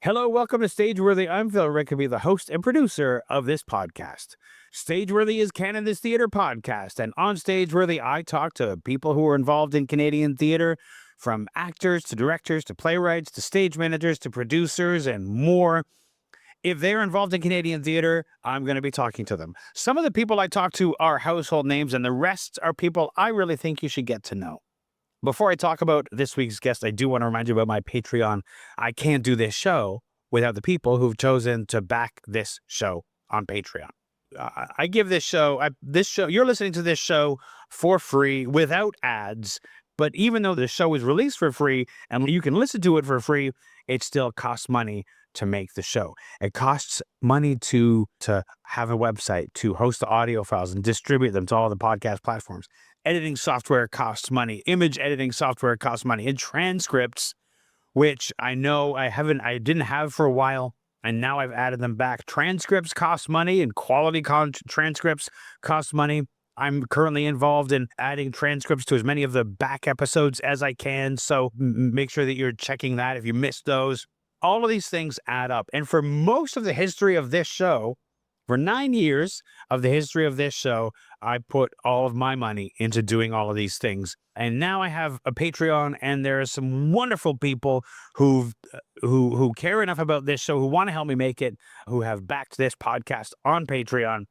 Hello, welcome to Stageworthy. I'm Phil Rickaby, the host and producer of this podcast. Stageworthy is Canada's theater podcast, and on Stageworthy, I talk to people who are involved in Canadian theater, from actors to directors to playwrights to stage managers to producers and more. If they're involved in Canadian theater, I'm going to be talking to them. Some of the people I talk to are household names, and the rest are people I really think you should get to know. Before I talk about this week's guest, I do want to remind you about my Patreon. I can't do this show without the people who've chosen to back this show on Patreon. I give this show, you're listening to this show for free without ads. But even though the show is released for free and you can listen to it for free, it still costs money to make the show. It costs money to have a website, to host the audio files and distribute them to all the podcast platforms. Editing software costs money. Image editing software costs money. And transcripts, which I know I didn't have for a while, and now I've added them back. Transcripts cost money, and quality transcripts cost money. I'm currently involved in adding transcripts to as many of the back episodes as I can, so make sure that you're checking that if you missed those. All of these things add up. And for most of the history of this show, for 9 years of the history of this show, I put all of my money into doing all of these things. And now I have a Patreon, and there are some wonderful people who care enough about this show, who want to help me make it, who have backed this podcast on Patreon.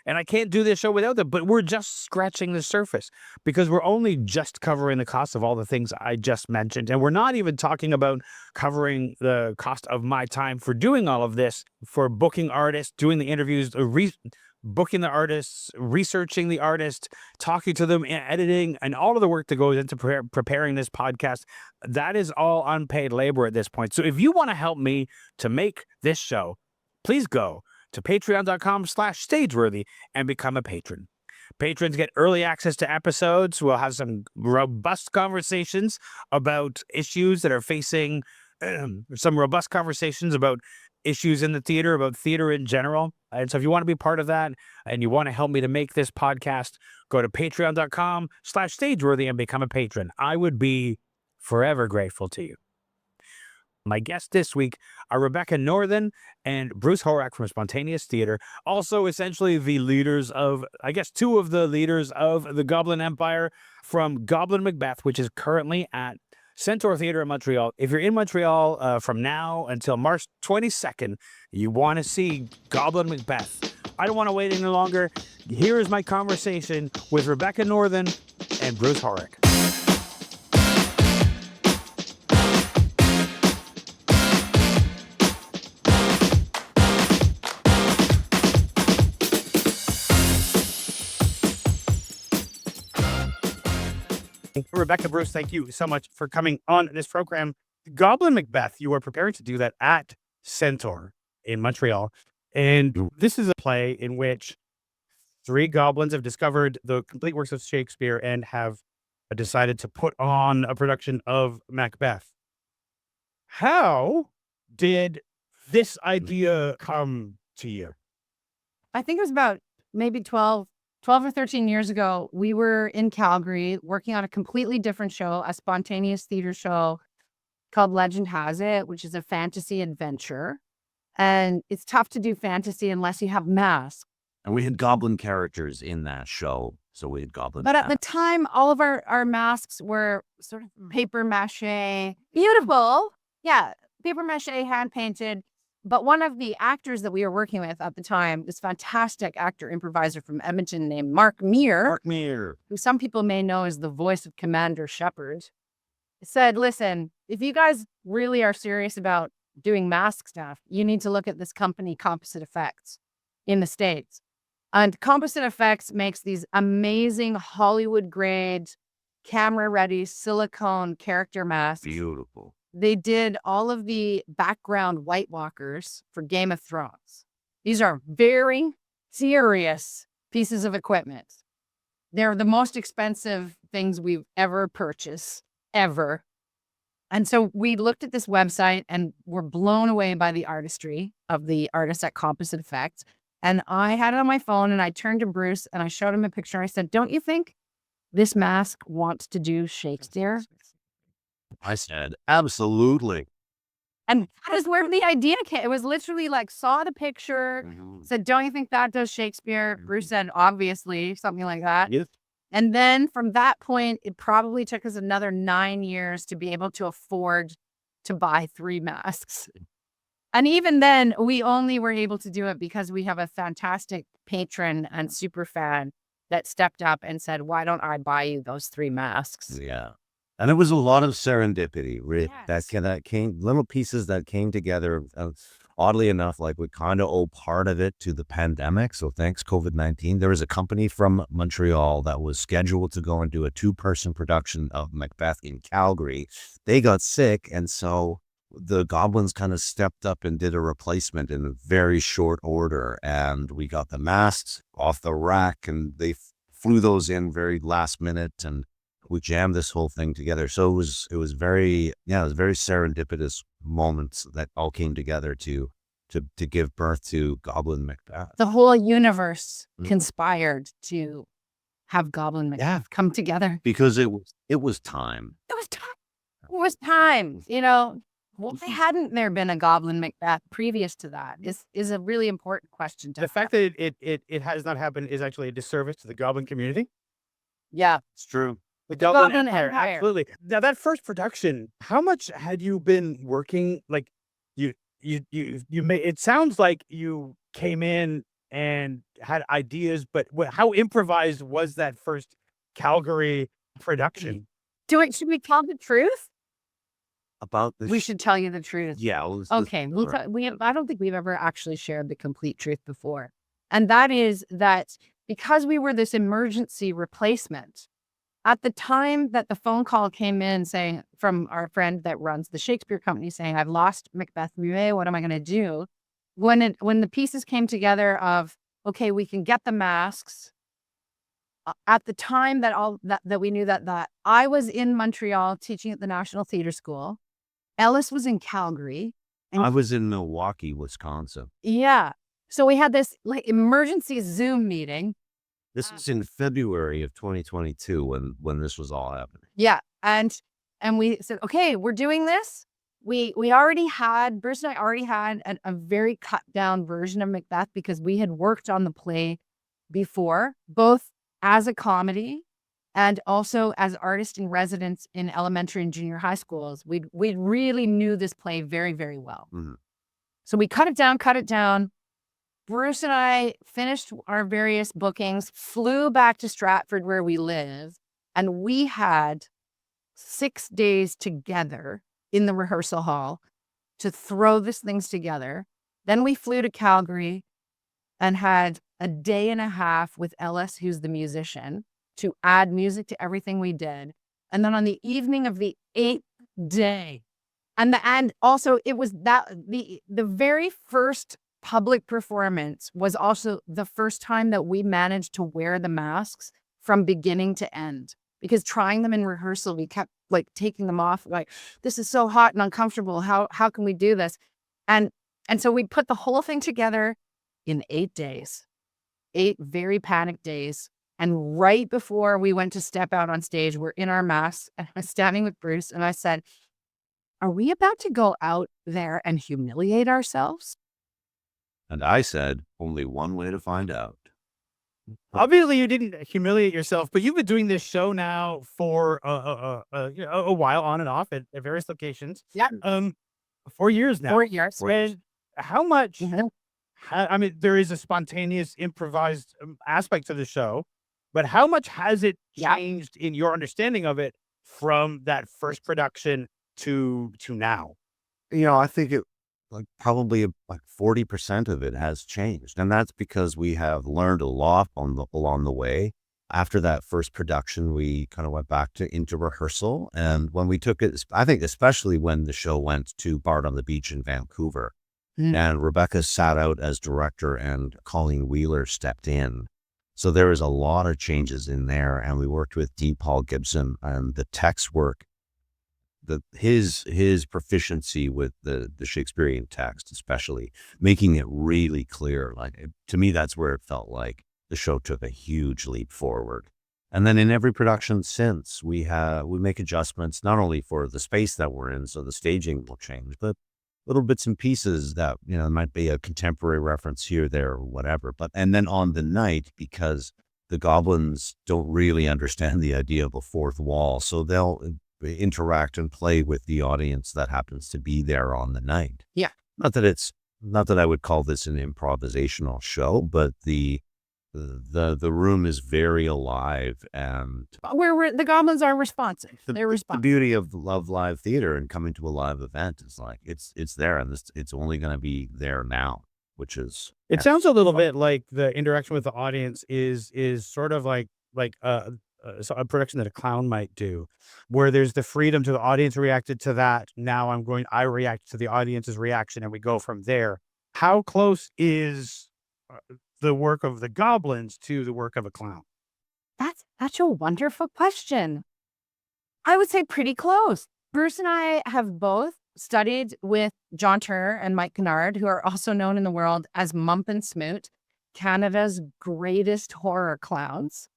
And I can't do this show without them, but we're just scratching the surface because we're only just covering the cost of all the things I just mentioned. And we're not even talking about covering the cost of my time for doing all of this, for booking artists, doing the interviews, booking the artists, researching the artist, talking to them, editing, and all of the work that goes into preparing this podcast. That is all unpaid labor at this point. So if you want to help me to make this show, please go to patreon.com/stageworthy and become a patron. Patrons get early access to episodes. We'll have some robust conversations about issues that are facing, some robust conversations about issues in the theater, about theater in general. And so if you want to be part of that and you want to help me to make this podcast, go to patreon.com/stageworthy and become a patron. I would be forever grateful to you. My guests this week are Rebecca Northan and Bruce Horak from Spontaneous Theater, also essentially the leaders of, I guess, two of the leaders of the Goblin Empire from Goblin Macbeth, which is currently at Centaur Theater in Montreal. If you're in Montreal from now until March 22nd, you want to see Goblin Macbeth. I don't want to wait any longer. Here is my conversation with Rebecca Northan and Bruce Horak. Rebecca, Bruce, thank you so much for coming on this program. Goblin Macbeth, you are preparing to do that at Centaur in Montreal. And this is a play in which three goblins have discovered the complete works of Shakespeare and have decided to put on a production of Macbeth. How did this idea come to you? I think it was about maybe 12 or 13 years ago. We were in Calgary working on a completely different show, a spontaneous theater show called Legend Has It, which is a fantasy adventure. And it's tough to do fantasy unless you have masks. And we had goblin characters in that show. So we had goblin. But at the time, all of our masks were sort of paper mache. Beautiful. Yeah, paper mache, hand painted. But one of the actors that we were working with at the time, this fantastic actor improviser from Edmonton named Mark Meir, who some people may know as the voice of Commander Shepard, said, listen, if you guys really are serious about doing mask stuff, you need to look at this company, Composite Effects, in the States. And Composite Effects makes these amazing Hollywood-grade, camera-ready, silicone character masks. Beautiful. They did all of the background White Walkers for Game of Thrones. These are very serious pieces of equipment. They're the most expensive things we've ever purchased, ever. And so we looked at this website and were blown away by the artistry of the artists at Composite Effects. And I had it on my phone and I turned to Bruce and I showed him a picture. I said, don't you think this mask wants to do Shakespeare? I said, absolutely. And that is where the idea came. It was literally like, saw the picture, said, don't you think that does Shakespeare? Bruce said, obviously, something like that. Yes. And then from that point, it probably took us another 9 years to be able to afford to buy 3 masks. And even then, we only were able to do it because we have a fantastic patron and super fan that stepped up and said, why don't I buy you those 3 masks? Yeah. And it was a lot of serendipity. Yes. That came, little pieces that came together. Oddly enough, like we kind of owe part of it to the pandemic. So thanks COVID-19. There was a company from Montreal that was scheduled to go and do a 2-person production of Macbeth in Calgary. They got sick. And so the Goblins kind of stepped up and did a replacement in very short order. And we got the masks off the rack and they flew those in very last minute. And we jammed this whole thing together. So it was very serendipitous moments that all came together to give birth to Goblin Macbeth. The whole universe conspired to have Goblin Macbeth come together. Because it was time. It was time. It was time. You know, why hadn't there been a Goblin Macbeth previous to that is a really important question to The fact that it has not happened is actually a disservice to the Goblin community. Yeah. It's true. The Goblin Goblin Empire, Empire. absolutely. Now that first production, how much had you been working? Like you made it sounds like you came in and had ideas, but how improvised was that first Calgary production? Should we tell the truth? About the We should tell you the truth. Yeah. Okay. I don't think we've ever actually shared the complete truth before. And that is that because we were this emergency replacement, at the time that the phone call came in saying from our friend that runs the Shakespeare company saying, I've lost Macbeth Muet, what am I going to do? When the pieces came together of, okay, we can get the masks. At the time that we knew that I was in Montreal teaching at the National Theatre School. Ellis was in Calgary. I was in Milwaukee, Wisconsin. Yeah. So we had this like emergency Zoom meeting. This was in February of 2022 when this was all happening. Yeah. And we said, okay, we're doing this. Bruce and I already had a very cut down version of Macbeth because we had worked on the play before, both as a comedy and also as artists in residence in elementary and junior high schools. We really knew this play very, very well. Mm-hmm. So we cut it down. Bruce and I finished our various bookings, flew back to Stratford where we live, and we had 6 days together in the rehearsal hall to throw these things together. Then we flew to Calgary and had a day and a half with Ellis, who's the musician, to add music to everything we did. And then on the evening of the 8th day, and also it was that the very first public performance was also the first time that we managed to wear the masks from beginning to end. Because trying them in rehearsal, we kept like taking them off, like, this is so hot and uncomfortable. How can we do this? And so we put the whole thing together in 8 days, 8 very panicked days. And right before we went to step out on stage, we're in our masks and I'm standing with Bruce and I said, are we about to go out there and humiliate ourselves? And I said, only one way to find out. Obviously, you didn't humiliate yourself, but you've been doing this show now for a while, on and off at various locations. Yeah. 4 years now. 4 years. How much? Mhm. I mean, there is a spontaneous, improvised aspect to the show, but how much has it changed in your understanding of it from that first production to now? I think it probably 40% of it has changed. And that's because we have learned a lot along the way. After that first production, we kind of went back into rehearsal. And when we took it, I think especially when the show went to Bard on the Beach in Vancouver, and Rebecca sat out as director and Colleen Wheeler stepped in. So there was a lot of changes in there. And we worked with D. Paul Gibson and the text work. His proficiency with the Shakespearean text, especially making it really clear. To me, that's where it felt like the show took a huge leap forward. And then in every production since, we make adjustments not only for the space that we're in, so the staging will change, but little bits and pieces that, might be a contemporary reference here, there, or whatever. And then on the night, because the goblins don't really understand the idea of a fourth wall, so they'll interact and play with the audience that happens to be there on the night. Yeah. Not that I would call this an improvisational show, but the room is very alive, and Where the goblins are responsive. They're the responsive. beauty of live theater and coming to a live event is like it's there, and it's only going to be there now, which is It sounds a little bit like the interaction with the audience is sort of like so a production that a clown might do, where there's the freedom to the audience reacted to that. Now I react to the audience's reaction, and we go from there. How close is the work of the goblins to the work of a clown? That's such a wonderful question. I would say pretty close. Bruce and I have both studied with John Turner and Mike Kennard, who are also known in the world as Mump and Smoot, Canada's greatest horror clowns.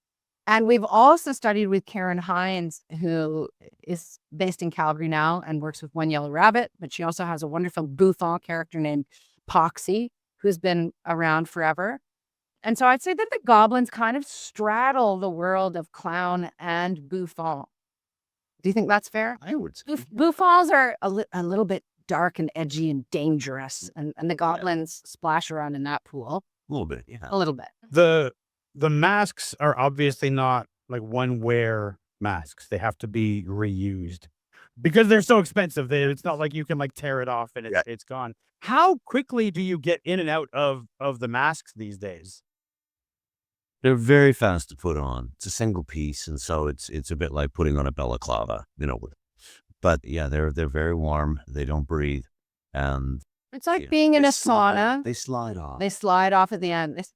And we've also studied with Karen Hines, who is based in Calgary now and works with One Yellow Rabbit, but she also has a wonderful bouffon character named Poxy, who's been around forever. And so I'd say that the goblins kind of straddle the world of clown and bouffon. Do you think that's fair? I would say. Bouffons are a little bit dark and edgy and dangerous, and the goblins splash around in that pool A little bit, yeah. a little bit. The masks are obviously not like one wear masks. They have to be reused because they're so expensive. It's not like you can like tear it off and it's gone. How quickly do you get in and out of the masks these days? They're very fast to put on. It's a single piece, and so it's a bit like putting on a balaclava, But yeah, they're very warm. They don't breathe, and It's like being in a sauna. They slide off. They slide off at the end. It's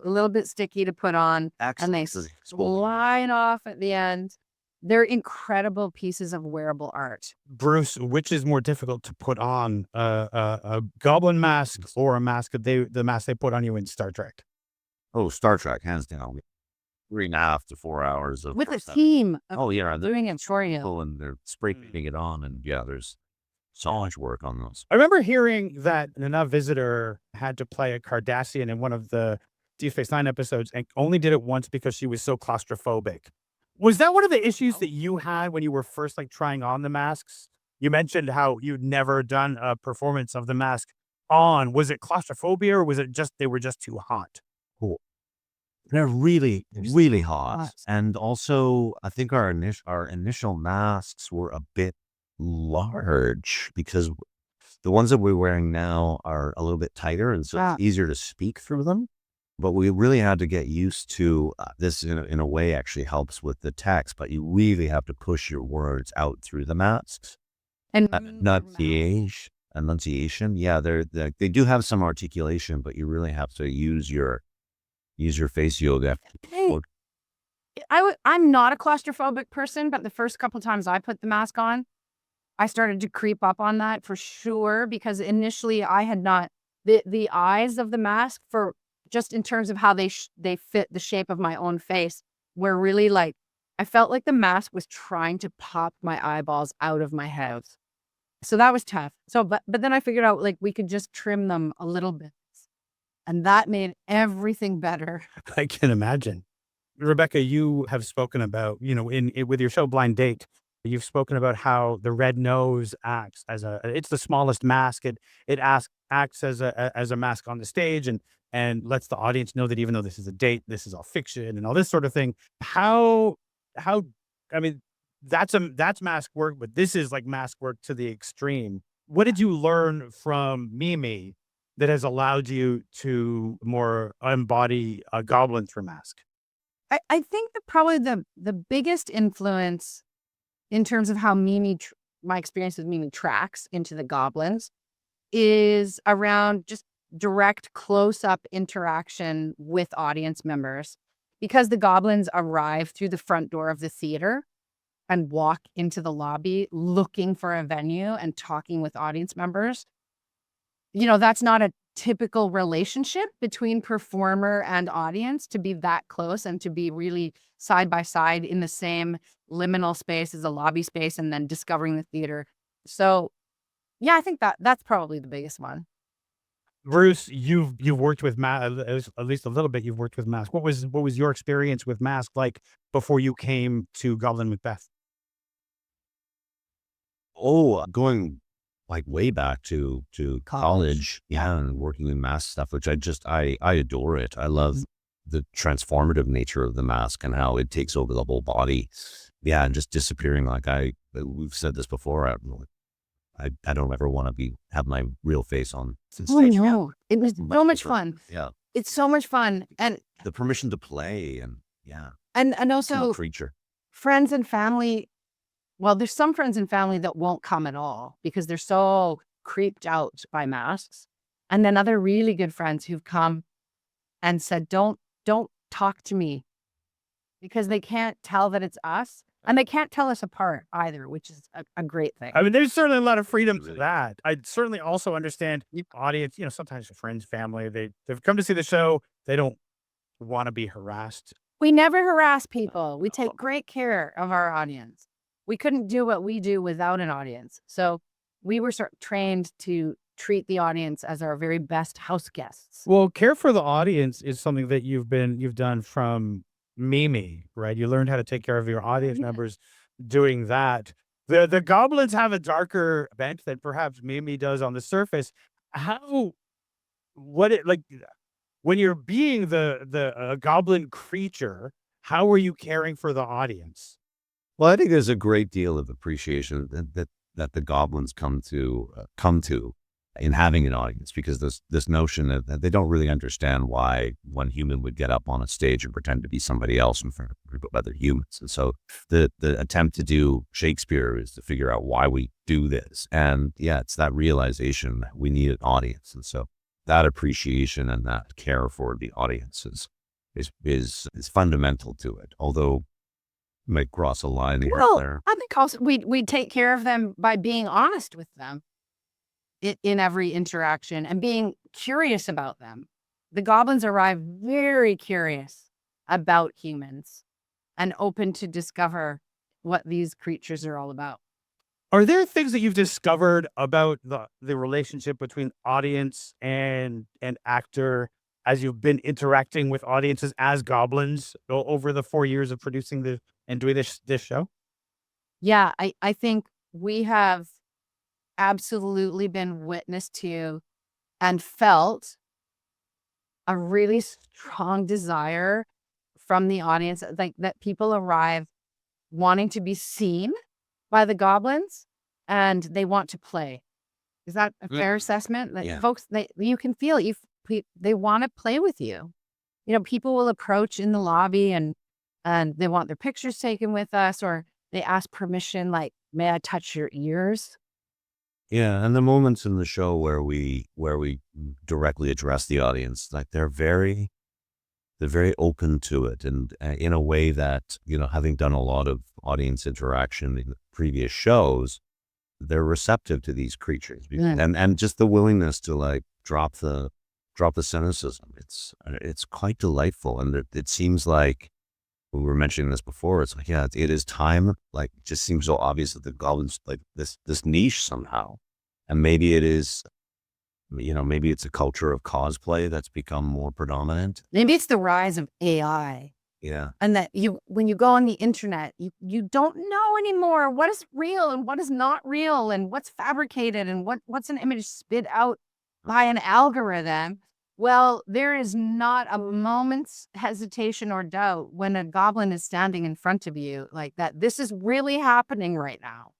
a little bit sticky to put on, and they slide off at the end. They're incredible pieces of wearable art. Bruce, which is more difficult to put on, a goblin mask or a mask the mask they put on you in Star Trek? Oh, Star Trek, hands down. 3.5 to 4 hours of With a team of Oh yeah, they're doing it for you. people and they're spray painting it on, and yeah, there's so much work on those. I remember hearing that Nana Visitor had to play a Cardassian in one of the Deep Space Nine episodes and only did it once because she was so claustrophobic. Was that one of the issues that you had when you were first like trying on the masks? You mentioned how you'd never done a performance of the mask on. Was it claustrophobia or was it just they were just too hot? They're really, really hot. And also, I think our initial masks were a bit large because the ones that we're wearing now are a little bit tighter, and so it's easier to speak through them. But we really had to get used to this in a way actually helps with the text, but you really have to push your words out through the masks. And Enunciation. Yeah, they do have some articulation, but you really have to use your face yoga. I'm not a claustrophobic person, but the first couple times I put the mask on, I started to creep up on that for sure, because initially I had not the eyes of the mask, for just in terms of how they fit the shape of my own face, were really like, I felt like the mask was trying to pop my eyeballs out of my head. So that was tough. So, but then I figured out like we could just trim them a little bit, and that made everything better. I can imagine. Rebecca, you have spoken about, with your show Blind Date, you've spoken about how the red nose acts as it's the smallest mask. It acts as a mask on the stage and lets the audience know that even though this is a date, this is all fiction and all this sort of thing. I mean, that's mask work, but this is like mask work to the extreme. What did you learn from Mimi that has allowed you to more embody a goblin through mask? I think that probably the biggest influence in terms of how Mimi, my experience with Mimi tracks into the goblins, is around just direct close-up interaction with audience members. Because the goblins arrive through the front door of the theater and walk into the lobby looking for a venue and talking with audience members, that's not a typical relationship between performer and audience, to be that close and to be really side by side in the same liminal space as a lobby space and then discovering the theater. So Yeah, I think that's probably the biggest one. Bruce, you've worked with at least a little bit. You've worked with mask. What was your experience with mask like before you came to Goblin Macbeth? Oh, going like way back to college, yeah, and working with mask stuff, which I adore it. I love the transformative nature of the mask and how it takes over the whole body. Yeah, and just disappearing. We've said this before. I don't ever want to have my real face on Oh, stage. no. It was so much fun. Yeah, It's so much fun. And the permission to play and and become a also creature. friends and family. Well, there's some friends and family that won't come at all because they're so creeped out by masks. And then other really good friends who've come and said, don't talk to me because they can't tell that it's us and they can't tell us apart either, which is a great thing. I mean, there's certainly a lot of freedom to Really. that. I certainly also understand the audience. Sometimes your friends, family, they've come to see the show. They don't want to be harassed. We never harass people. We take great care of our audience. We couldn't do what we do without an audience. So we were sort of trained to treat the audience as our very best house guests. Well, care for the audience is something that you've done from Mimi, right? You learned how to take care of your audience members doing that. The goblins have a darker bent than perhaps Mimi does on the surface. What it like when you're being the goblin creature, how are you caring for the audience? Well, I think there's a great deal of appreciation that the goblins come to in having an audience, because this notion that they don't really understand why one human would get up on a stage and pretend to be somebody else in front of a group of other humans. And so the attempt to do Shakespeare is to figure out why we do this. And yeah, it's that realization that we need an audience. And so that appreciation and that care for the audience is fundamental to it. Although might cross a line here Well, there. I think also we take care of them by being honest with them in every interaction and being curious about them. The goblins arrive very curious about humans and open to discover what these creatures are all about. Are there things that you've discovered about the relationship between audience and actor as you've been interacting with audiences as goblins over the 4 years of producing and doing this show? Yeah, I think we have absolutely been witness to and felt a really strong desire from the audience, like that people arrive wanting to be seen by the goblins and they want to play. Is that a fair assessment? That Yeah. folks, you can feel they want to play with you. People will approach in the lobby and they want their pictures taken with us, or they ask permission, like, may I touch your ears? Yeah, and the moments in the show where we directly address the audience, like they're very open to it, and in a way that, having done a lot of audience interaction in the previous shows, they're receptive to these creatures. Yeah. And just the willingness to like drop the cynicism. It's quite delightful, and it seems like we were mentioning this before. It's like, yeah, it is time. Like, it just seems so obvious that the goblins like this niche somehow, and maybe it is, maybe it's a culture of cosplay that's become more predominant. Maybe it's the rise of AI. Yeah, And that when you go on the internet, you don't know anymore what is real and what is not real and what's fabricated and what's an image spit out by an algorithm. Well, there is not a moment's hesitation or doubt when a goblin is standing in front of you like that. This is really happening right now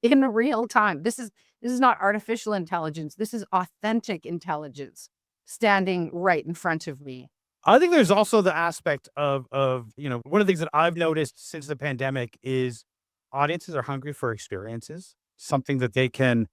in real time. This is not artificial intelligence. This is authentic intelligence standing right in front of me. I think there's also the aspect of one of the things that I've noticed since the pandemic is audiences are hungry for experiences, something that they can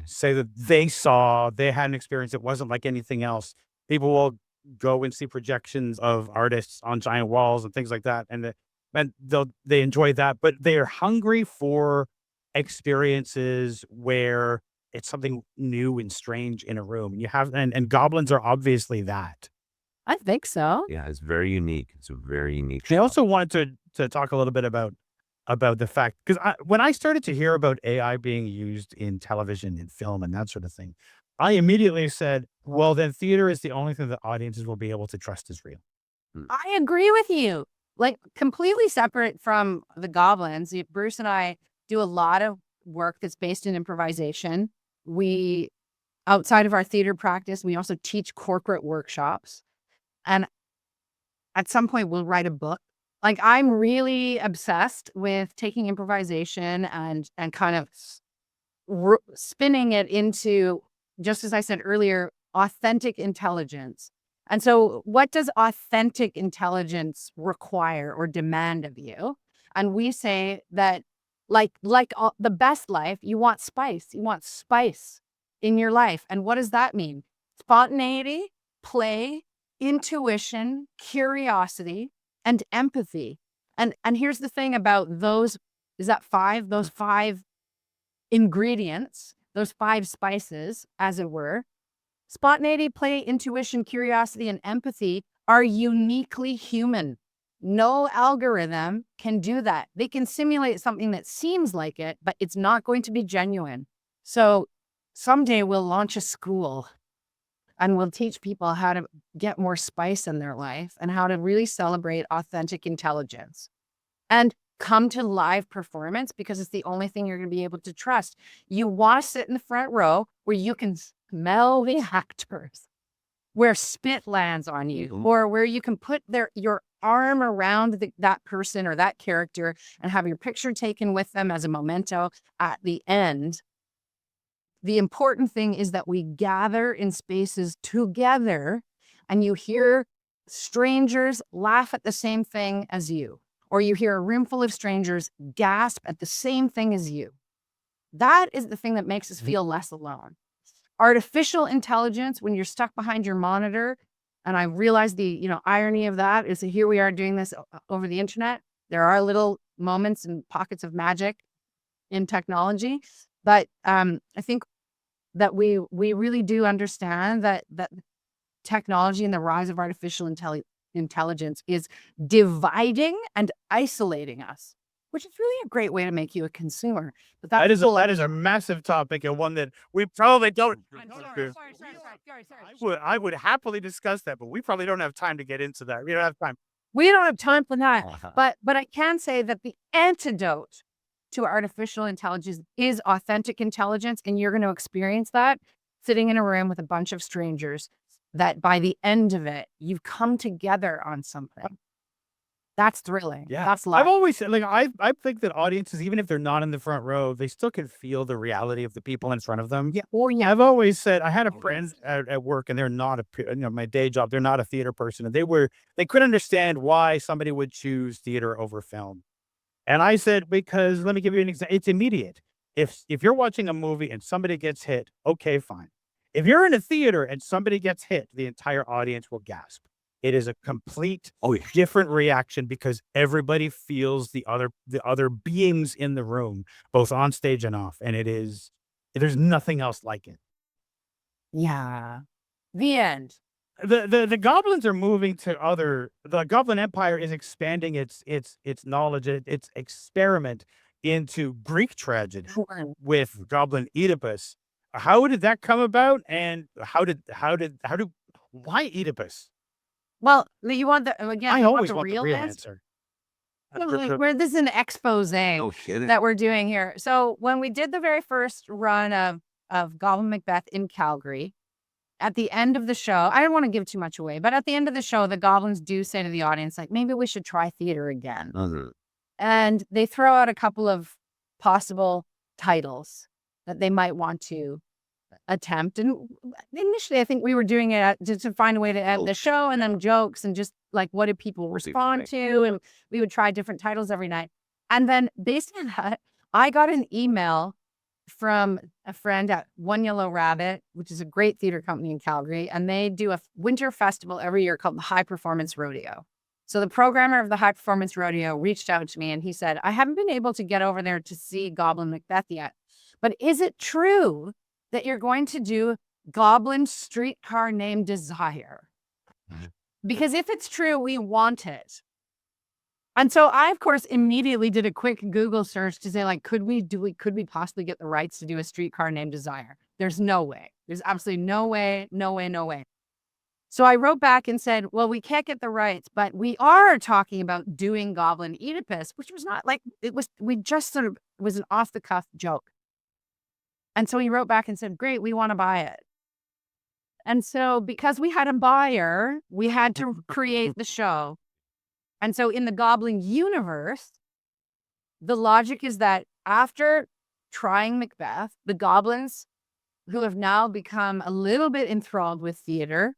say that they had an experience that wasn't like anything else. People will go and see projections of artists on giant walls and things like that, and they enjoy that, but they are hungry for experiences where it's something new and strange in a room. And goblins are obviously that. I think so. yeah, it's very unique. It's a very unique I show. also wanted to talk a little bit about about the fact, because when I started to hear about AI being used in television and film and that sort of thing, I immediately said, well, then theater is the only thing that audiences will be able to trust is real. I agree with you. Like completely separate from the goblins, Bruce and I do a lot of work that's based in improvisation. We, outside of our theater practice, we also teach corporate workshops. And at some point we'll write a book. Like I'm really obsessed with taking improvisation and kind of spinning it into, just as I said earlier, authentic intelligence. And so what does authentic intelligence require or demand of you? And we say that the best life, you want spice. You want spice in your life. And what does that mean? Spontaneity, play, intuition, curiosity, and empathy. And here's the thing about those, is that five? Those 5 ingredients, those 5 spices, as it were. Spontaneity, play, intuition, curiosity, and empathy are uniquely human. No algorithm can do that. They can simulate something that seems like it, but it's not going to be genuine. So someday we'll launch a school and we'll teach people how to get more spice in their life and how to really celebrate authentic intelligence. And come to live performance because it's the only thing you're going to be able to trust. You want to sit in the front row where you can smell the actors, where spit lands on you, or where you can put your arm around that person or that character and have your picture taken with them as a memento at the end. The important thing is that we gather in spaces together and you hear strangers laugh at the same thing as you. Or you hear a room full of strangers gasp at the same thing as you. That is the thing that makes us feel less alone. Artificial intelligence, when you're stuck behind your monitor, and I realize the irony of that is that here we are doing this over the internet. There are little moments and pockets of magic in technology, but I think that we really do understand that technology and the rise of artificial intelligence is dividing and isolating us, which is really a great way to make you a consumer. But that is a massive topic and one that we probably don't. Sorry. I would happily discuss that, but we probably don't have time to get into that. We don't have time. We don't have time for that. But I can say that the antidote to artificial intelligence is authentic intelligence, and you're going to experience that sitting in a room with a bunch of strangers. That by the end of it, you've come together on something. That's thrilling. Yeah. That's life. I've always said, I think that audiences, even if they're not in the front row, they still can feel the reality of the people in front of them. Yeah. Oh, yeah. I've always said, I had a friend at work and they're not my day job, they're not a theater person. And they couldn't understand why somebody would choose theater over film. And I said, because let me give you an example. It's immediate. If you're watching a movie and somebody gets hit, okay, fine. If you're in a theater and somebody gets hit, the entire audience will gasp. It is a complete different reaction because everybody feels the other beings in the room, both on stage and off. And there's nothing else like it. Yeah. The end. The goblins are moving to the Goblin Empire is expanding its knowledge, its experiment into Greek tragedy with Goblin Oedipus. How did that come about? And why Oedipus? Well, you want again, I you always want want the real answer. This is an expose that we're doing here. So when we did the very first run of Goblin Macbeth in Calgary, at the end of the show, I don't want to give too much away, but at the end of the show, the goblins do say to the audience, like, maybe we should try theater again. And they throw out a couple of possible titles that they might want to attempt. And initially, I think we were doing it to find a way to end the show and then jokes and just like, what did people respond to? And we would try different titles every night. And then based on that, I got an email from a friend at One Yellow Rabbit, which is a great theater company in Calgary. And they do a winter festival every year called the High Performance Rodeo. So the programmer of the High Performance Rodeo reached out to me and he said, I haven't been able to get over there to see Goblin Macbeth yet, but is it true that you're going to do Goblin Streetcar Named Desire? Because if it's true, we want it. And so I, of course, immediately did a quick Google search to say, like, could we possibly get the rights to do a streetcar named Desire? There's no way. There's absolutely no way, no way, no way. So I wrote back and said, well, we can't get the rights, but we are talking about doing Goblin Oedipus, which was not like, we just sort of, it was an off the cuff joke. And so he wrote back and said, great, we want to buy it. And so because we had a buyer, we had to create the show. And so in the Goblin universe, the logic is that after trying Macbeth, the goblins, who have now become a little bit enthralled with theater,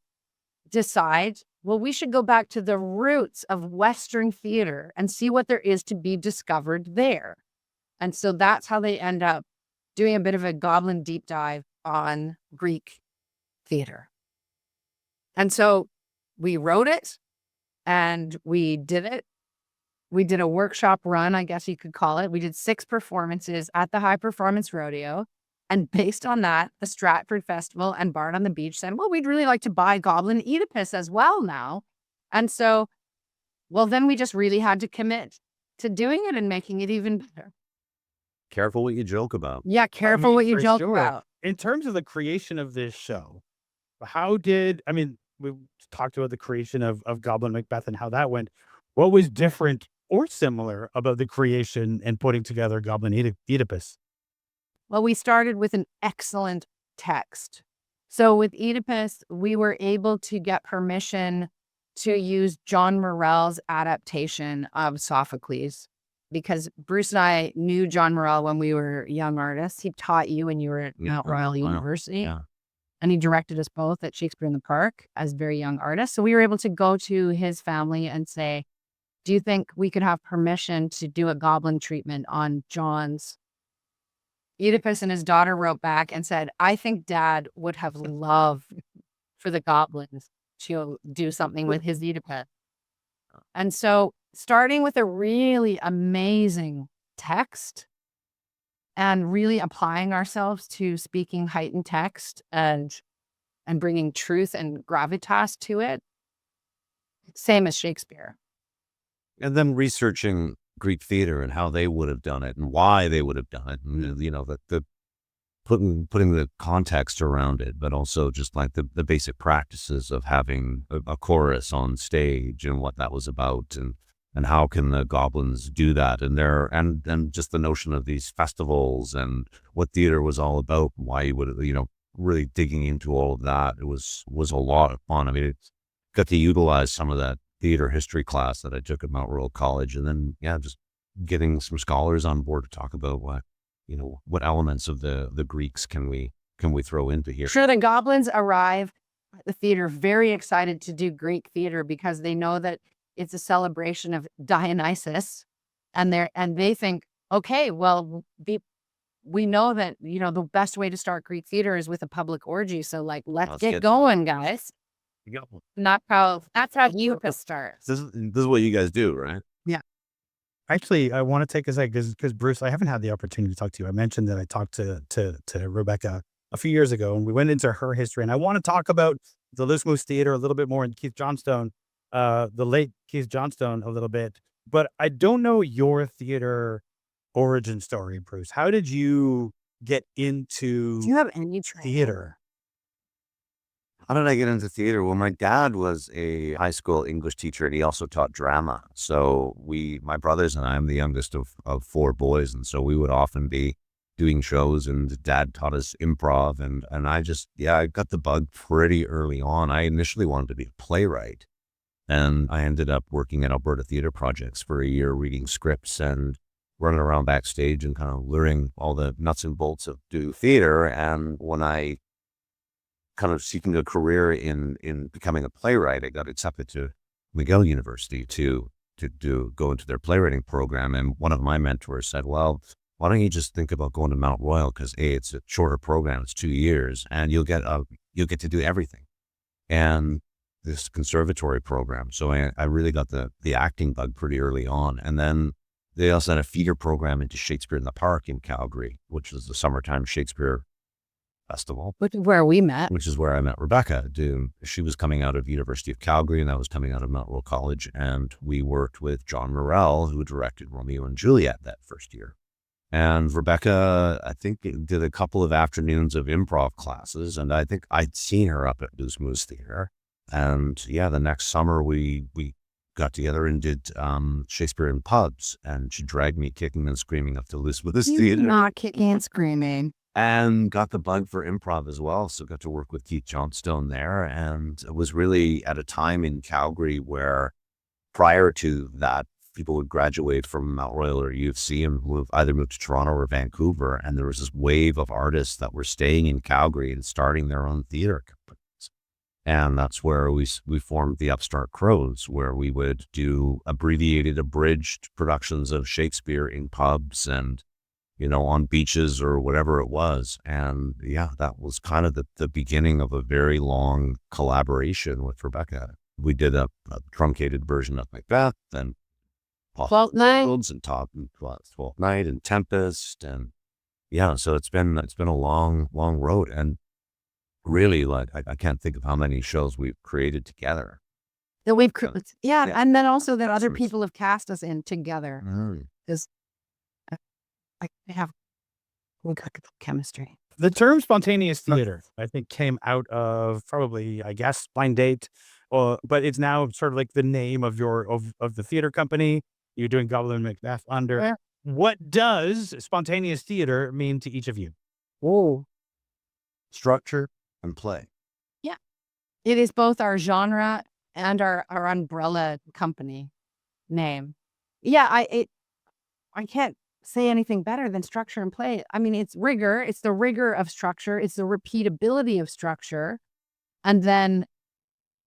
decide, well, we should go back to the roots of Western theater and see what there is to be discovered there. And so that's how they end up doing a bit of a Goblin deep dive on Greek theater. And so we wrote it. And we did it. We did a workshop run, I guess you could call it. We did 6 performances at the High Performance Rodeo. And based on that, the Stratford Festival and Bard on the Beach said, well, we'd really like to buy Goblin Oedipus as well now. And so, well, then we just really had to commit to doing it and making it even better. Careful what you joke about. Yeah, careful what you for joke sure. about. In terms of the creation of this show, we talked about the creation of Goblin Macbeth and how that went. What was different or similar about the creation and putting together Goblin Oedipus? Well, we started with an excellent text. So with Oedipus, we were able to get permission to use John Morell's adaptation of Sophocles, because Bruce and I knew John Morell when we were young artists. He taught you when you were at Mount Royal University. Yeah. And he directed us both at Shakespeare in the Park as very young artists. So we were able to go to his family and say, do you think we could have permission to do a Goblin treatment on John's Oedipus? And his daughter wrote back and said, I think Dad would have loved for the Goblins to do something with his Oedipus. And so starting with a really amazing text and really applying ourselves to speaking heightened text and bringing truth and gravitas to it, same as Shakespeare. And then researching Greek theater and how they would have done it and why they would have done it. And, you know, the putting the context around it, but also just like the basic practices of having a chorus on stage and what that was about, and how can the goblins do that, and just the notion of these festivals and what theater was all about, why you would, really digging into all of that. It was a lot of fun. I mean, it got to utilize some of that theater history class that I took at Mount Royal College, and then just getting some scholars on board to talk about what elements of the Greeks can we throw into here. Sure, the goblins arrive at the theater very excited to do Greek theater because they know that it's a celebration of Dionysus, and they think, okay, well, we know that the best way to start Greek theater is with a public orgy, so let's get going, guys. That's how Oedipus starts. This is what you guys do, right? Yeah. Actually, I want to take a second because Bruce, I haven't had the opportunity to talk to you. I mentioned that I talked to Rebecca a few years ago, and we went into her history. And I want to talk about the Loose Moose Theater a little bit more, and Keith Johnstone, the late Keith Johnstone, a little bit. But I don't know your theater origin story, Bruce. How did you get into Do you have any training? theater? How did I get into theater? Well, my dad was a high school English teacher, and he also taught drama. So my brothers and I'm the youngest of 4 boys, and so we would often be doing shows, and Dad taught us improv, and I got the bug pretty early on. I initially wanted to be a playwright, and I ended up working at Alberta Theatre Projects for a year, reading scripts and running around backstage and kind of learning all the nuts and bolts of do theater. And when I kind of seeking a career in becoming a playwright, I got accepted to McGill University to go into their playwriting program. And one of my mentors said, well, why don't you just think about going to Mount Royal? Because it's a shorter program, it's 2 years, and you'll get to do everything. And this conservatory program. So I really got the acting bug pretty early on. And then they also had a feeder program into Shakespeare in the Park in Calgary, which was the summertime Shakespeare Festival, Which is where we met. which is where I met Rebecca. She was coming out of University of Calgary, and I was coming out of Mount Royal College, and we worked with John Morrell, who directed Romeo and Juliet that first year. And Rebecca, I think, did a couple of afternoons of improv classes, and I think I'd seen her up at Loose Moose Theater. And yeah, the next summer we got together and did Shakespeare in pubs, and she dragged me kicking and screaming up to Loose Moose Theater. Not kicking and screaming. And got the bug for improv as well. So got to work with Keith Johnstone there. And it was really at a time in Calgary where prior to that, people would graduate from Mount Royal or U of C and either move to Toronto or Vancouver. And there was this wave of artists that were staying in Calgary and starting their own theater companies. And that's where we formed the Upstart Crows, where we would do abbreviated, abridged productions of Shakespeare in pubs and on beaches or whatever it was. And yeah, that was kind of the beginning of a very long collaboration with Rebecca. We did a truncated version of Macbeth and Twelfth Night and Twelfth Night and Tempest. And yeah, so it's been a long road. And really, like, I can't think of how many shows we've created together. that we've, Yeah. and then also that other people have cast us in together. I have chemistry. The term spontaneous theater, I think, came out of probably, I guess, Blind Date, but it's now sort of like the name of of the theater company you're doing Goblin and Macbeth under. Yeah. What does spontaneous theater mean to each of you? Whoa. Structure and play. It is both our genre and our umbrella company name. Yeah, I can't say anything better than structure and play. I mean, it's rigor. It's the rigor of structure. It's the repeatability of structure. And then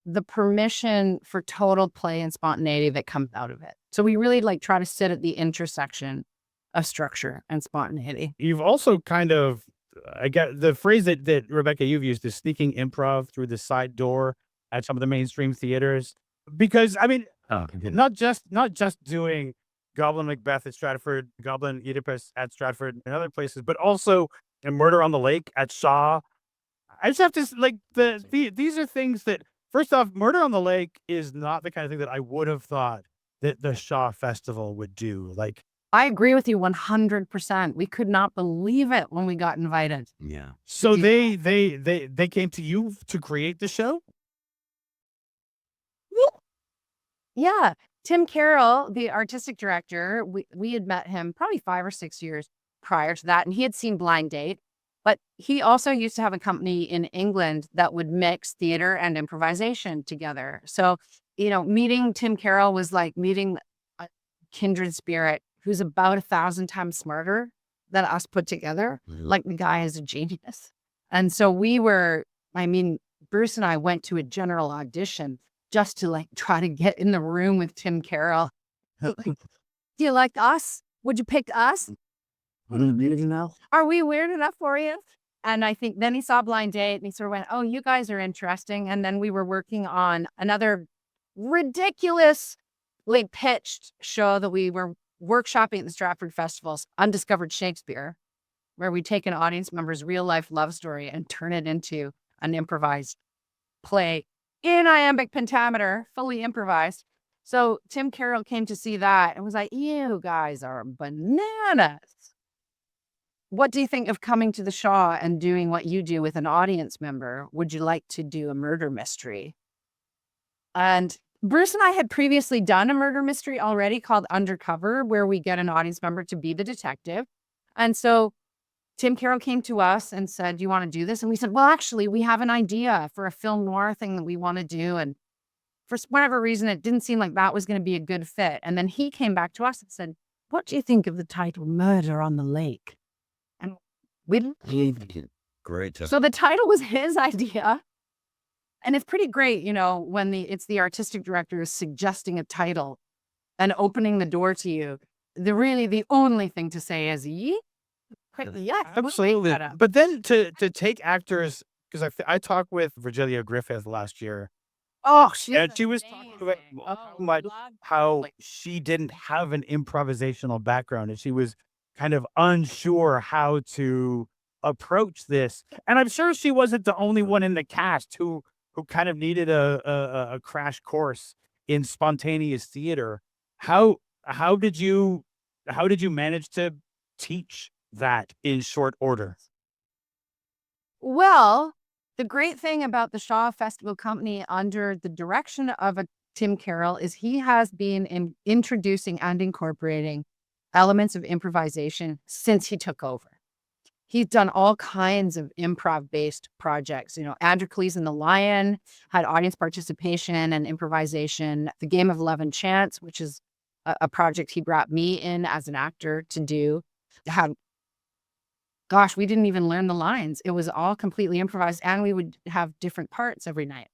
the permission for total play and spontaneity that comes out of it. So we really try to sit at the intersection of structure and spontaneity. You've also kind of, I get the phrase that Rebecca, you've used is sneaking improv through the side door at some of the mainstream theaters. Because I mean, not just doing Goblin Macbeth at Stratford, Goblin Oedipus at Stratford and other places, but also a Murder on the Lake at Shaw. I just have to these are things that, first off, Murder on the Lake is not the kind of thing that I would have thought that the Shaw Festival would do. I agree with you 100%. We could not believe it when we got invited. Yeah. So they came to you to create the show? Yeah. Tim Carroll, the artistic director, we had met him probably 5 or 6 years prior to that, and he had seen Blind Date. But he also used to have a company in England that would mix theater and improvisation together. So, meeting Tim Carroll was like meeting a kindred spirit who's about 1,000 times smarter than us put together. Like, the guy is a genius. And so Bruce and I went to a general audition just to try to get in the room with Tim Carroll. Do you like us? Would you pick us? Are we weird enough for you? And I think then he saw Blind Date and he sort of went, oh, you guys are interesting. And then we were working on another ridiculously pitched show that we were workshopping at the Stratford Festivals, Undiscovered Shakespeare, where we take an audience member's real life love story and turn it into an improvised play in iambic pentameter, fully improvised. So Tim Carroll came to see that and was like, you guys are bananas. What do you think of coming to the Shaw and doing what you do with an audience member? Would you like to do a murder mystery? And Bruce and I had previously done a murder mystery already called Undercover, where we get an audience member to be the detective. And so Tim Carroll came to us and said, do you want to do this? And we said, well, actually, we have an idea for a film noir thing that we want to do. And for whatever reason, it didn't seem like that was going to be a good fit. And then he came back to us and said, what do you think of the title Murder on the Lake? And we Great. So the title was his idea. And it's pretty great, when it's the artistic director suggesting a title and opening the door to you. The only thing to say is, yeah, absolutely. But then to take actors, because I talked with Virginia Griffith last year. Oh, she was talking about how she didn't have an improvisational background, and she was kind of unsure how to approach this? And I'm sure she wasn't the only one in the cast who kind of needed a crash course in spontaneous theater. How how did you how did you manage to teach that in short order? Well, the great thing about the Shaw Festival Company under the direction of a Tim Carroll is he has been introducing and incorporating elements of improvisation since he took over. He's done all kinds of improv-based projects. Androcles and the Lion had audience participation and improvisation. The Game of Love and Chance, which is a project he brought me in as an actor to do, had, gosh, we didn't even learn the lines. It was all completely improvised, and we would have different parts every night.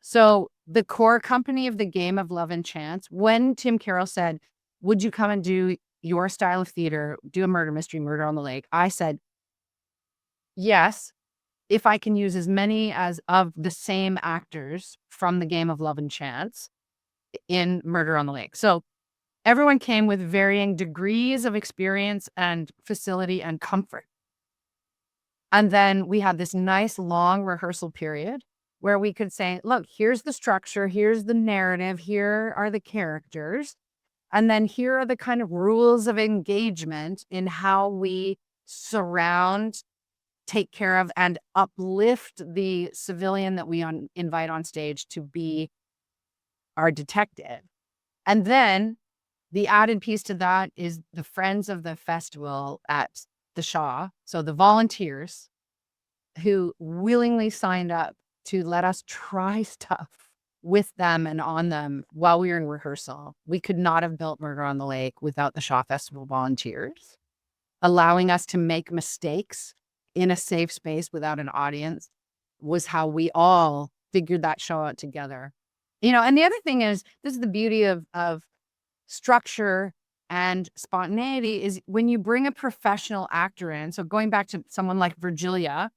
So the core company of the Game of Love and Chance, when Tim Carroll said, would you come and do your style of theater, do a murder mystery, Murder on the Lake? I said, yes, if I can use as many as of the same actors from the Game of Love and Chance in Murder on the Lake. So everyone came with varying degrees of experience and facility and comfort. And then we had this nice long rehearsal period where we could say, look, here's the structure, here's the narrative, here are the characters. And then here are the kind of rules of engagement in how we surround, take care of, and uplift the civilian that we invite on stage to be our detective. And then the added piece to that is the friends of the festival at the Shaw. So the volunteers who willingly signed up to let us try stuff with them and on them while we were in rehearsal. We could not have built Murder on the Lake without the Shaw Festival volunteers, allowing us to make mistakes in a safe space without an audience was how we all figured that show out together. And the other thing is, this is the beauty of structure and spontaneity, is when you bring a professional actor in. So going back to someone like Virgilia,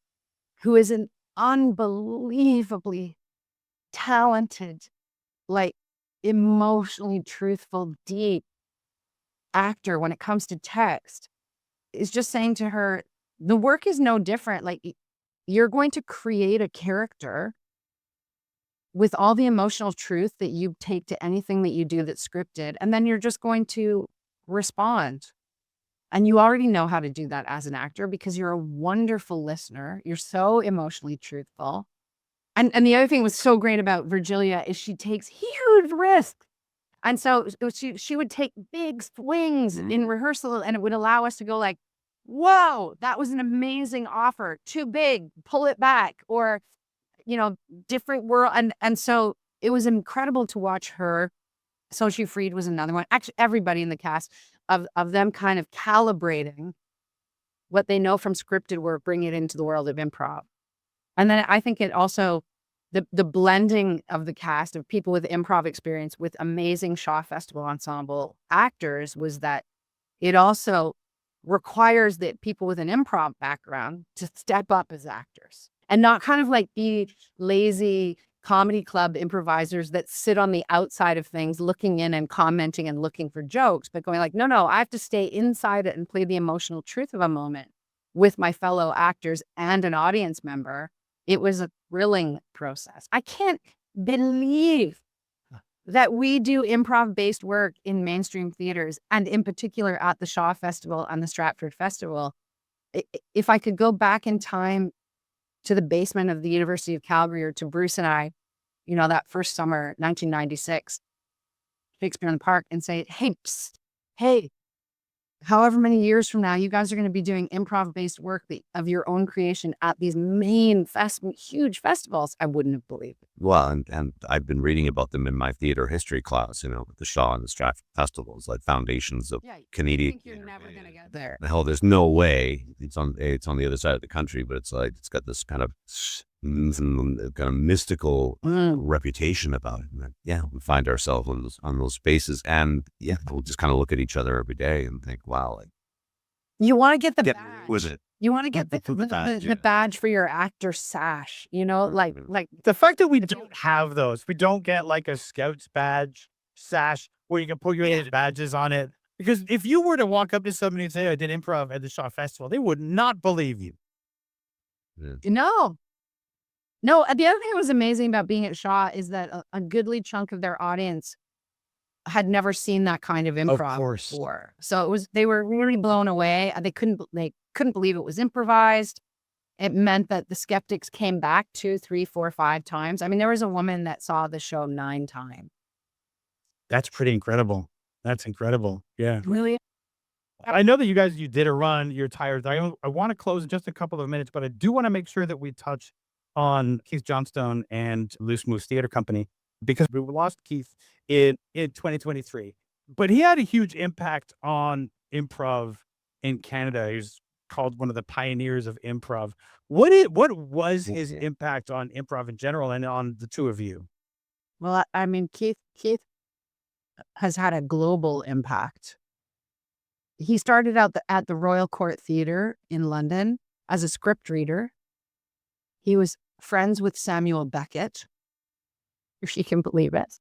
who is an unbelievably talented, like emotionally truthful, deep actor when it comes to text, is just saying to her, the work is no different. Like, you're going to create a character with all the emotional truth that you take to anything that you do that's scripted, and then you're just going to respond. And you already know how to do that as an actor because you're a wonderful listener. You're so emotionally truthful. And the other thing was so great about Virgilia is she takes huge risks. And so she would take big swings in rehearsal, and it would allow us to go like, whoa, that was an amazing offer. Too big, pull it back. Or, different world. And so it was incredible to watch her. Sochi Freed was another one. Actually, everybody in the cast of them kind of calibrating what they know from scripted work, bringing it into the world of improv. And then I think it also, the blending of the cast of people with improv experience with amazing Shaw Festival ensemble actors was that it also requires that people with an improv background to step up as actors and not kind of like be lazy comedy club improvisers that sit on the outside of things looking in and commenting and looking for jokes, but going like, no, I have to stay inside it and play the emotional truth of a moment with my fellow actors and an audience member. It was a thrilling process. I can't believe that we do improv-based work in mainstream theaters, and in particular at the Shaw Festival and the Stratford Festival. If I could go back in time to the basement of the University of Calgary, or to Bruce and I, that first summer, 1996, Shakespeare in the Park, and say, hey, however many years from now, you guys are going to be doing improv-based work of your own creation at these main huge festivals, I wouldn't have believed it. Well, and I've been reading about them in my theater history class, with the Shaw and the Stratford festivals, like foundations of Yeah, Canadian. I think you're never going to get there. Hell, there's no way. It's on the other side of the country, but it's like it's got this kind of mystical reputation about it. And yeah, we find ourselves on those spaces, and yeah, we'll just kind of look at each other every day and think, wow, like, You want to get the badge. was it? You want to get the badge for your actor sash, like The fact that we don't have those, we don't get like a Scouts badge, sash, where you can put your badges on it. Because if you were to walk up to somebody and say, I did improv at the Shaw Festival, they would not believe you. No. No, the other thing that was amazing about being at Shaw is that a goodly chunk of their audience had never seen that kind of improv course. before. So they were really blown away. They couldn't believe it was improvised. It meant that the skeptics came back 2, 3, 4, 5 times. I mean, there was a woman that saw the show 9 times. That's pretty incredible. That's incredible. Yeah. Really? I know that you did a run, you're tired. I want to close in just a couple of minutes, but I do want to make sure that we touch on Keith Johnstone and Loose Moose Theater Company, because we lost Keith in 2023. But he had a huge impact on improv in Canada. He's called one of the pioneers of improv. What was his impact on improv in general and on the two of you? Well, I mean, Keith has had a global impact. He started out at the Royal Court Theatre in London as a script reader. He was friends with Samuel Beckett, if you can believe it.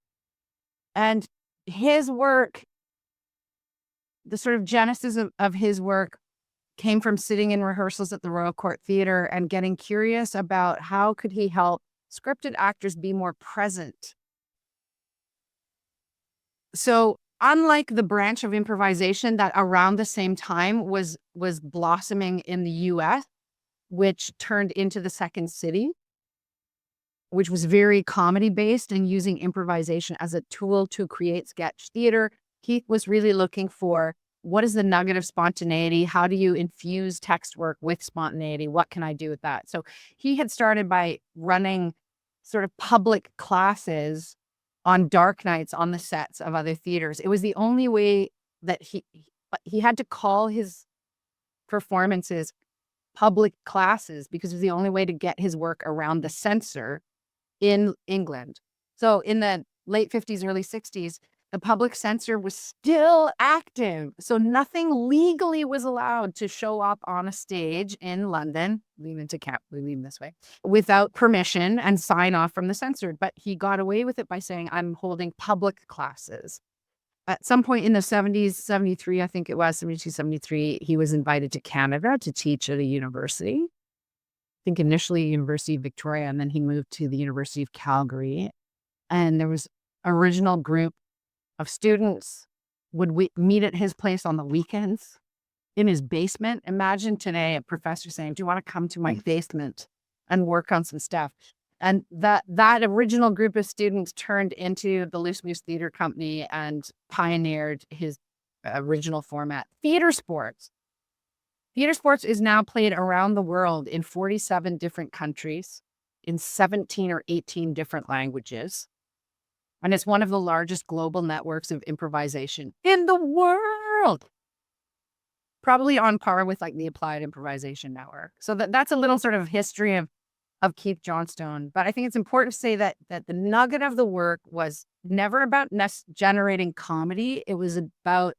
And his work, the sort of genesis of his work, came from sitting in rehearsals at the Royal Court Theatre and getting curious about how could he help scripted actors be more present. So unlike the branch of improvisation that around the same time was blossoming in the US, which turned into the Second City, which was very comedy based and using improvisation as a tool to create sketch theater, Keith was really looking for, what is the nugget of spontaneity? How do you infuse text work with spontaneity? What can I do with that? So he had started by running sort of public classes on dark nights on the sets of other theaters. It was the only way that he had to call his performances public classes because it was the only way to get his work around the censor in England. So in the late 50s, early 60s, the public censor was still active. So nothing legally was allowed to show up on a stage in London, lean this way, without permission and sign off from the censored. But he got away with it by saying, I'm holding public classes. At some point in the 70s, 73, I think it was, 72, 73, he was invited to Canada to teach at a university. I think initially University of Victoria, and then he moved to the University of Calgary. And there was an original group of students would meet at his place on the weekends in his basement. Imagine today a professor saying, do you want to come to my basement and work on some stuff? And that original group of students turned into the Loose Moose Theater Company and pioneered his original format, theater sports. Theater sports is now played around the world in 47 different countries, in 17 or 18 different languages. And it's one of the largest global networks of improvisation in the world. Probably on par with like the Applied Improvisation Network. So that's a little sort of history of Keith Johnstone. But I think it's important to say that the nugget of the work was never about generating comedy. It was about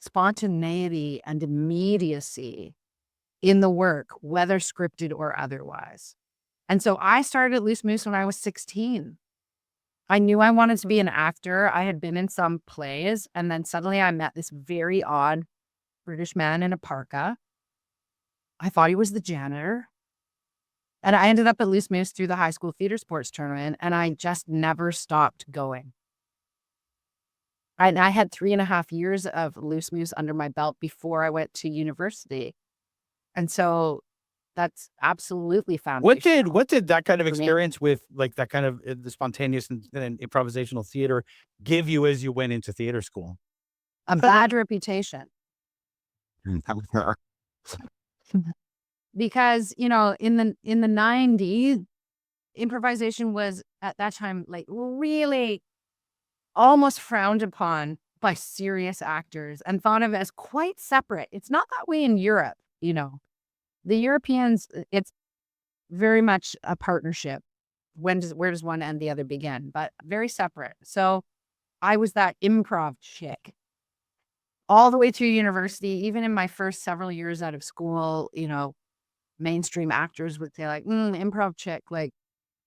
spontaneity and immediacy in the work, whether scripted or otherwise. And so I started at Loose Moose when I was 16. I knew I wanted to be an actor. I had been in some plays, and then suddenly I met this very odd British man in a parka. I thought he was the janitor. And I ended up at Loose Moose through the high school theater sports tournament, and I just never stopped going. I had 3.5 years of Loose Moose under my belt before I went to university. And so that's absolutely foundational. What did that kind of for me. experience with like that kind of the spontaneous and improvisational theater give you as you went into theater school? A bad reputation. Because, in the 90s, improvisation was at that time like really almost frowned upon by serious actors and thought of as quite separate. It's not that way in Europe, The Europeans, it's very much a partnership. Where does one end, the other begin? But very separate. So I was that improv chick all the way through university. Even in my first several years out of school, mainstream actors would say like, improv chick, like,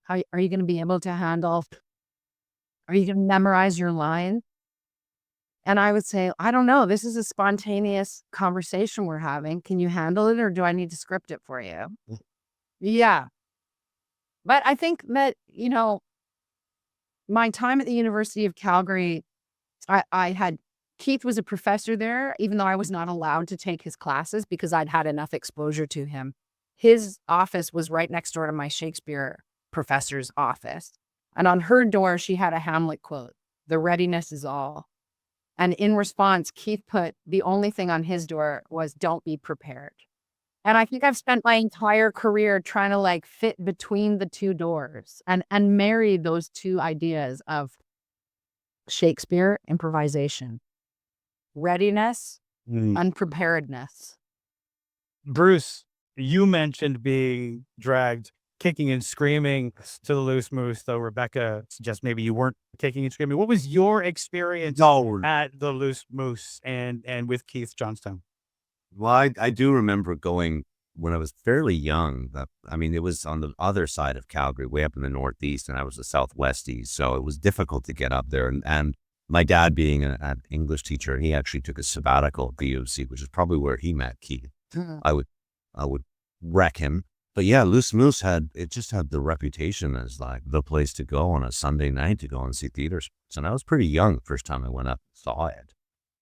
how are you going to be able to handle? Are you going to memorize your line? And I would say, I don't know. This is a spontaneous conversation we're having. Can you handle it, or do I need to script it for you? Yeah. But I think that, my time at the University of Calgary, I had Keith was a professor there, even though I was not allowed to take his classes because I'd had enough exposure to him. His office was right next door to my Shakespeare professor's office. And on her door, she had a Hamlet quote, "The readiness is all." And in response, Keith put the only thing on his door was, "Don't be prepared." And I think I've spent my entire career trying to like fit between the two doors and marry those two ideas of Shakespeare, improvisation, readiness, Mm. unpreparedness. Bruce, you mentioned being dragged kicking and screaming to the Loose Moose, though Rebecca suggests maybe you weren't kicking and screaming. What was your experience No, at the Loose Moose and with Keith Johnstone? well, I do remember going when I was fairly young. I mean, it was on the other side of Calgary, way up in the northeast, and I was the southwesties, so it was difficult to get up there. And my dad, being an English teacher, he actually took a sabbatical at the U of C, which is probably where he met Keith. I would wreck him. But yeah, Loose Moose just had the reputation as like the place to go on a Sunday night to go and see theaters. And I was pretty young the first time I went up and saw it.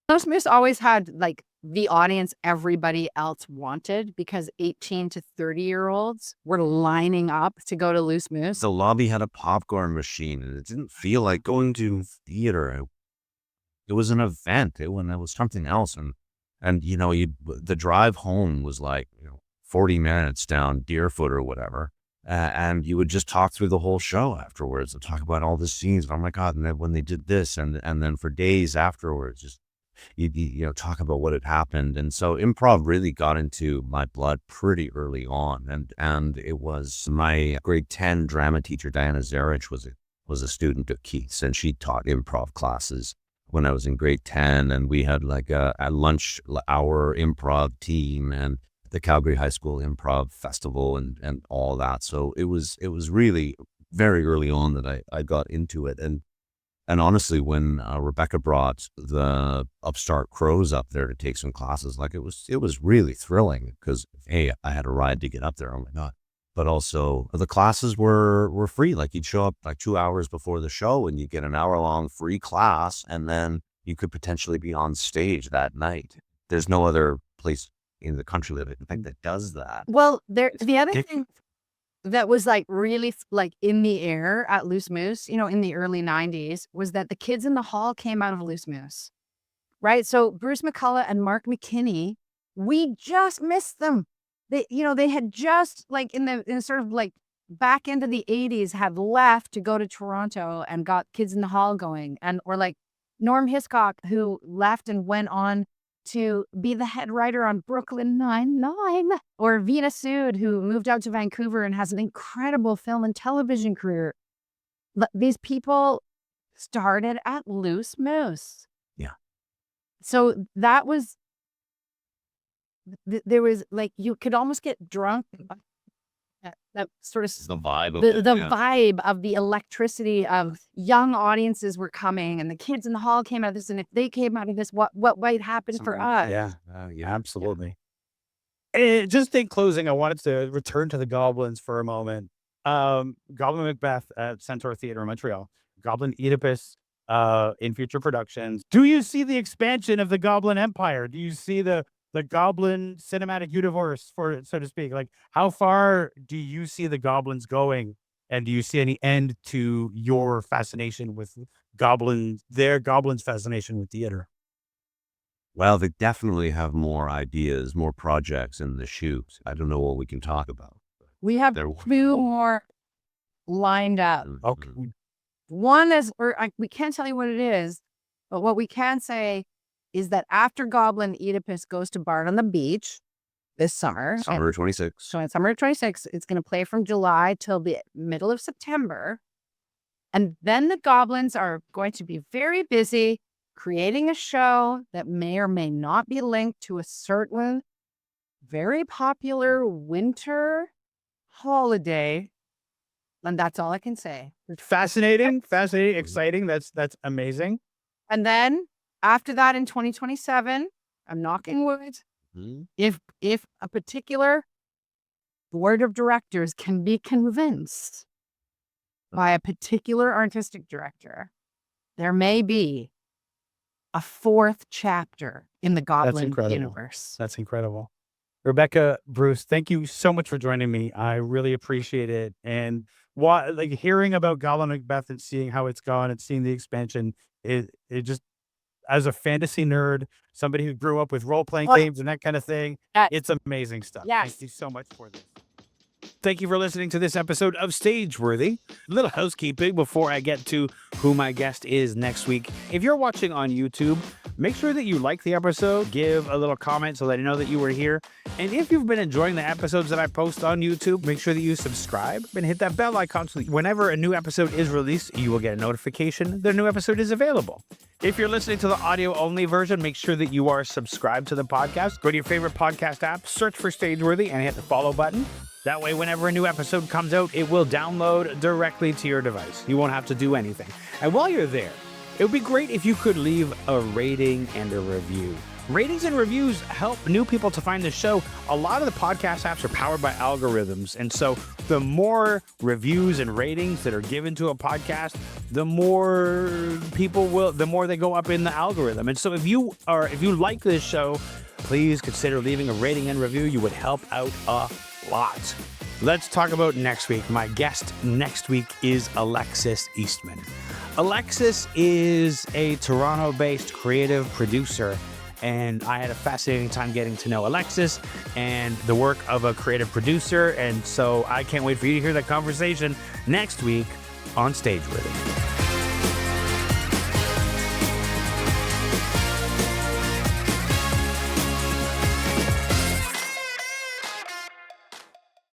Those Moose always had like the audience everybody else wanted because 18 to 30-year-olds were lining up to go to Loose Moose. The lobby had a popcorn machine, and it didn't feel like going to theater. It was an event. It was something else. And the drive home was like 40 minutes down Deerfoot or whatever. And you would just talk through the whole show afterwards and talk about all the scenes. Oh my God. And then when they did this and then for days afterwards, just, talk about what had happened. And so improv really got into my blood pretty early on. And it was my grade 10 drama teacher, Diana Zarich, was a student of Keith's, and she taught improv classes when I was in grade 10. And we had like a lunch hour improv team and the Calgary High School Improv Festival and all that. So it was really very early on that I got into it. And honestly, when Rebecca brought the upstart crows up there to take some classes, like it was really thrilling because I had a ride to get up there. Oh my God. But also the classes were free. Like you'd show up like 2 hours before the show and you get an hour-long free class, and then you could potentially be on stage that night. There's no other place in the country that does that. Well, the other thing that was like really like in the air at Loose Moose, in the early 90s was that the kids in the hall came out of Loose Moose, right? So Bruce McCullough and Mark McKinney, we just missed them. They had just like in the sort of like back end of the 80s had left to go to Toronto and got Kids in the Hall going. Or like Norm Hiscock, who left and went on to be the head writer on Brooklyn Nine-Nine, or Veena Sood, who moved out to Vancouver and has an incredible film and television career. These people started at Loose Moose. Yeah. So that was, there was like, you could almost get drunk. That sort of The vibe of the vibe of the electricity of young audiences were coming, and the kids in the hall came out of this, and if they came out of this, what might happen for us? Yeah, absolutely. And just in closing, I wanted to return to the Goblins for a moment. Goblin Macbeth at Centaur Theatre in Montreal, Goblin Oedipus in future productions. Do you see the expansion of the Goblin Empire? Do you see the Goblin cinematic universe, so to speak? Like, how far do you see the Goblins going? And do you see any end to your fascination with Goblins, their Goblins' fascination with theater? Well, they definitely have more ideas, more projects in the chute. I don't know what we can talk about. We have There- two more lined up. Okay. One is, we can't tell you what it is, but what we can say is that after Goblin Oedipus goes to Bard on the Beach this summer, Summer 26. so in summer 26, it's going to play from July till the middle of September. And then the Goblins are going to be very busy creating a show that may or may not be linked to a certain very popular winter holiday. And that's all I can say. Fascinating, exciting. That's amazing. And then after that in 2027, I'm knocking wood, Mhm. if a particular board of directors can be convinced by a particular artistic director, there may be a fourth chapter in the Goblin incredible. universe. That's incredible. Rebecca, Bruce, thank you so much for joining me. I really appreciate it. And hearing about Goblin Macbeth and seeing how it's gone and seeing the expansion, it just, as a fantasy nerd, somebody who grew up with role-playing games and that kind of thing, Yes. it's amazing stuff. Yes. Thank you so much for this. Thank you for listening to this episode of Stageworthy. A little housekeeping before I get to who my guest is next week. If you're watching on YouTube, make sure that you like the episode, give a little comment so that I know that you were here. And if you've been enjoying the episodes that I post on YouTube, make sure that you subscribe and hit that bell icon so that whenever a new episode is released, you will get a notification that a new episode is available. If you're listening to the audio-only version, make sure that you are subscribed to the podcast. Go to your favorite podcast app, search for Stageworthy, and hit the follow button. That way, whenever a new episode comes out, it will download directly to your device. You won't have to do anything. And while you're there, it would be great if you could leave a rating and a review. Ratings and reviews help new people to find the show. A lot of the podcast apps are powered by algorithms. And so the more reviews and ratings that are given to a podcast, the more the more they go up in the algorithm. And so if you like this show, please consider leaving a rating and review. You would help out a lot. Let's talk about next week. My guest next week is Alexis Eastman. Alexis is a Toronto-based creative producer, and I had a fascinating time getting to know Alexis and the work of a creative producer, and so I can't wait for you to hear that conversation next week on Stageworthy.